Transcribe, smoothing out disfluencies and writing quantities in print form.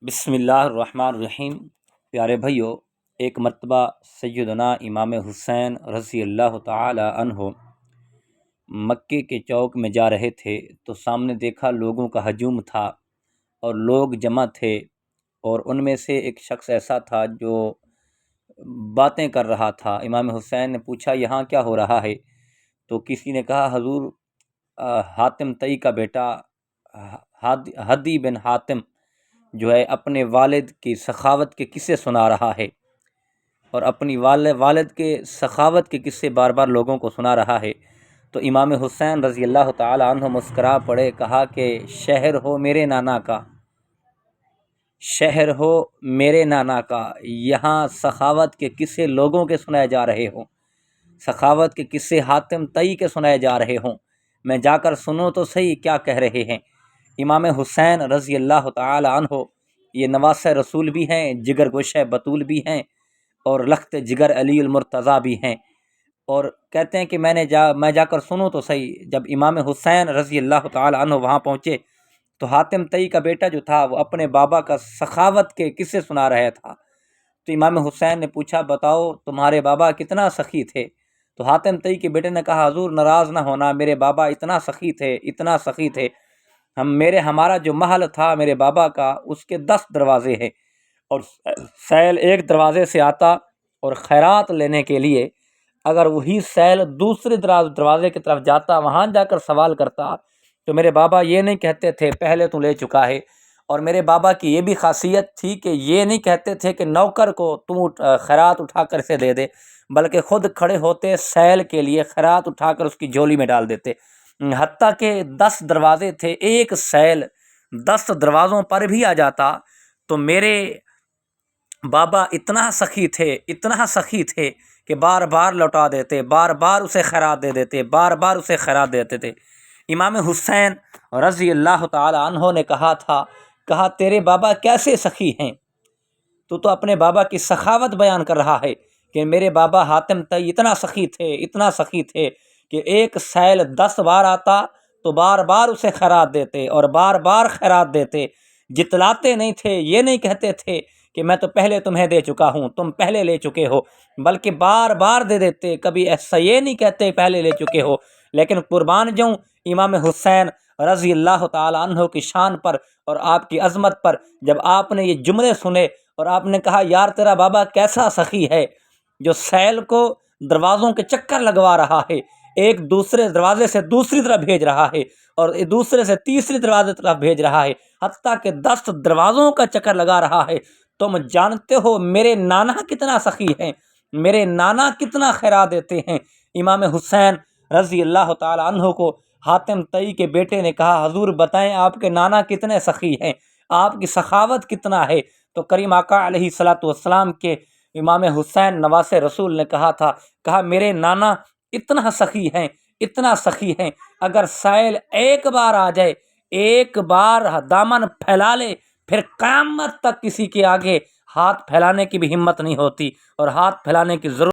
بسم اللہ الرحمن الرحیم۔ پیارے بھائیو، ایک مرتبہ سیدنا امام حسین رضی اللہ تعالی عنہ مکے کے چوک میں جا رہے تھے تو سامنے دیکھا لوگوں کا ہجوم تھا اور لوگ جمع تھے، اور ان میں سے ایک شخص ایسا تھا جو باتیں کر رہا تھا۔ امام حسین نے پوچھا یہاں کیا ہو رہا ہے؟ تو کسی نے کہا حضور حاتم طئی کا بیٹا ہدی بن حاتم جو ہے اپنے والد کی سخاوت کے قصے سنا رہا ہے، اور اپنی والد کے سخاوت کے قصے بار بار لوگوں کو سنا رہا ہے۔ تو امام حسین رضی اللہ تعالی عنہ مسکرا پڑے، کہا کہ شہر ہو میرے نانا کا، شہر ہو میرے نانا کا، یہاں سخاوت کے قصے لوگوں کے سنائے جا رہے ہوں، سخاوت کے قصے حاتم طئی کے سنائے جا رہے ہوں، میں جا کر سنوں تو صحیح کیا کہہ رہے ہیں۔ امام حسین رضی اللہ تعالی عنہ یہ نواسہ رسول بھی ہیں، جگر گوشہ بطول بھی ہیں، اور لخت جگر علی المرتضیٰ بھی ہیں، اور کہتے ہیں کہ میں جا کر سنوں تو صحیح۔ جب امام حسین رضی اللہ تعالی عنہ وہاں پہنچے تو حاتم طئی کا بیٹا جو تھا وہ اپنے بابا کا سخاوت کے قصے سنا رہا تھا۔ تو امام حسین نے پوچھا بتاؤ تمہارے بابا کتنا سخی تھے؟ تو حاتم طئی کے بیٹے نے کہا حضور ناراض نہ ہونا، میرے بابا اتنا سخی تھے، اتنا سخی تھے، ہمارا جو محل تھا میرے بابا کا اس کے 10 دروازے ہیں، اور سیل ایک دروازے سے آتا اور خیرات لینے کے لیے اگر وہی سیل دوسرے دروازے کی طرف جاتا، وہاں جا کر سوال کرتا تو میرے بابا یہ نہیں کہتے تھے پہلے تو لے چکا ہے، اور میرے بابا کی یہ بھی خاصیت تھی کہ یہ نہیں کہتے تھے کہ نوکر کو تم خیرات اٹھا کر اسے دے دے، بلکہ خود کھڑے ہوتے سیل کے لیے خیرات اٹھا کر اس کی جھولی میں ڈال دیتے۔ حتیٰ کہ 10 دروازے تھے، ایک سیل 10 دروازوں پر بھی آ جاتا تو میرے بابا اتنا سخی تھے، اتنا سخی تھے کہ بار بار لوٹا دیتے، بار بار اسے خیرات دے دیتے، بار بار اسے خیرات دیتے تھے۔ امام حسین رضی اللہ تعالی عنہ نے کہا تیرے بابا کیسے سخی ہیں؟ تو اپنے بابا کی سخاوت بیان کر رہا ہے کہ میرے بابا حاتم طئی اتنا سخی تھے، اتنا سخی تھے کہ ایک سیل 10 بار آتا تو بار بار اسے خیرات دیتے اور بار بار خیرات دیتے، جتلاتے نہیں تھے، یہ نہیں کہتے تھے کہ میں تو پہلے تمہیں دے چکا ہوں، تم پہلے لے چکے ہو، بلکہ بار بار دے دیتے، کبھی ایسا یہ نہیں کہتے پہلے لے چکے ہو۔ لیکن قربان جاؤں امام حسین رضی اللہ تعالی عنہ کی شان پر اور آپ کی عظمت پر، جب آپ نے یہ جملے سنے اور آپ نے کہا یار تیرا بابا کیسا سخی ہے جو سیل کو دروازوں کے چکر لگوا رہا ہے، ایک دوسرے دروازے سے دوسری طرف بھیج رہا ہے اور دوسرے سے تیسری دروازے طرف بھیج رہا ہے، حتیٰ کہ 10 دروازوں کا چکر لگا رہا ہے۔ تم جانتے ہو میرے نانا کتنا سخی ہیں، میرے نانا کتنا خیرات دیتے ہیں۔ امام حسین رضی اللہ تعالی عنہ کو حاتم طئی کے بیٹے نے کہا حضور بتائیں آپ کے نانا کتنے سخی ہیں، آپ کی سخاوت کتنا ہے؟ تو کریم آقا علیہ الصلاۃ والسلام کے امام حسین نواسہ رسول نے کہا میرے نانا اتنا سخی ہیں، اتنا سخی ہیں، اگر سیل ایک بار آ جائے، ایک بار دامن پھیلا لے، پھر قیامت تک کسی کے آگے ہاتھ پھیلانے کی بھی ہمت نہیں ہوتی، اور ہاتھ پھیلانے کی ضرورت